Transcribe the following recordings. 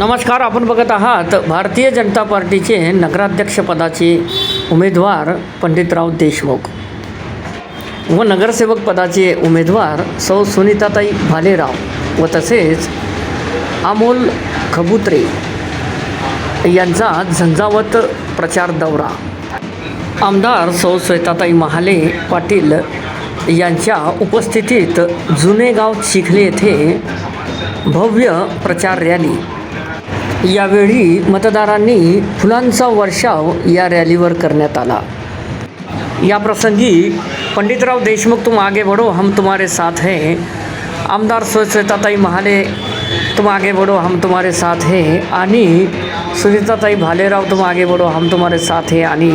नमस्कार, आपण बघत आहात भारतीय जनता पार्टीचे नगराध्यक्षपदाचे उमेदवार पंडितराव देशमुख व नगरसेवक पदाचे उमेदवार सौ सुनीताताई भालेराव व तसेच अमोल खबुत्रे यांचा झंझावत प्रचार दौरा। आमदार सौ श्वेताताई महाले पाटील यांच्या उपस्थितीत जुनेगाव चिखले येथे भव्य प्रचार रॅली। यावेळी मतदारांनी फुलांचा वर्षाव या रॅलीवर करण्यात आला। या प्रसंगी पंडितराव देशमुख तुम आगे बढ़ो हम तुम्हारे साथ हैं, आमदार श्वेताताई महाले तुम आगे बढ़ो हम तुम्हारे साथ हैं आणि सुनीताताई भालेराव तुम आगे बढ़ो हम तुम्हारे साथ हैं आणि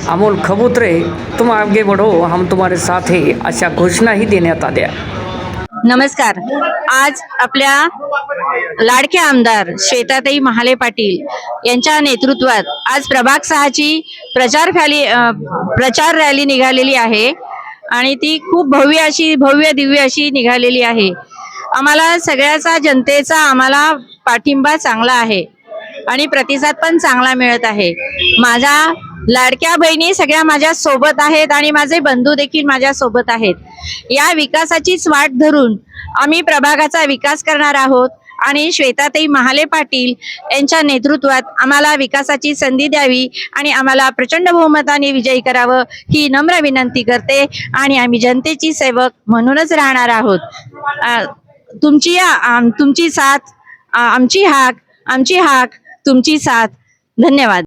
अमोल खबुत्रे तुम आगे बढ़ो हम तुम्हारे साथ हैं अशा घोषणाही देण्यात आल्या। नमस्कार। आज आपल्या लाडके आमदार श्वेताताई महाले पाटील यांच्या नेतृत्वात आज प्रभाग 6 ची प्रचार रॅली निघालेली आहे आणि ती खूप भव्य दिव्य अशी निघालेली आहे। आम्हाला सगळ्याचा जनतेचा आम्हाला पाठिंबा चांगला आहे आणि प्रतिसाद पण चांगला मिळत आहे। माझ्या लाडक्या बहिणी सगळ्या माझ्या सोबत आहेत आणि माझे बंधू देखील माझ्या सोबत आहेत। या विकासाचीच वाट धरून आम्ही प्रभागाचा विकास करणार आहोत आणि श्वेताताई महाले पाटील यांच्या नेतृत्वात आम्हाला विकासाची संधी द्यावी आणि आम्हाला प्रचंड बहुमताने विजयी करावं ही नम्र विनंती करते आणि आम्ही जनतेची सेवक म्हणूनच राहणार आहोत। तुमची साथ आमची हाक तुमची साथ। धन्यवाद।